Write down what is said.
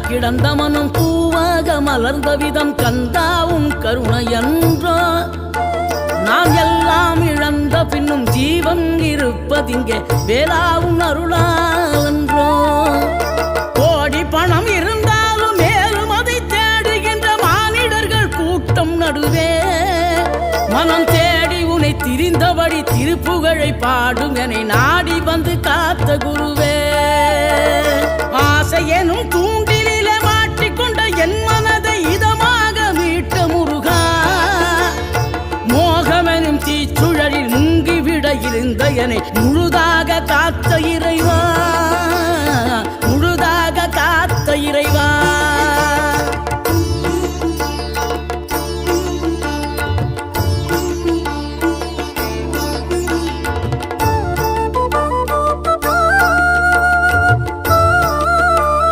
கிடந்த மனம் பூவாக மலர்ந்த விதம் கந்தாவும் கருணையன்றோ நாம் எல்லாம் இழந்த பின்னும் ஜீவன் இருப்பதிங்கே வேளாவும் அருளாவென்றோ கோடி பணம் இருந்தாலும் மேலும் அதை தேடுகின்ற மானிடர்கள் கூட்டம் நடுவே மனம் தேடி உனை திரிந்தபடி திருப்புகழை பாடும் என நாடி வந்து காத்த குரு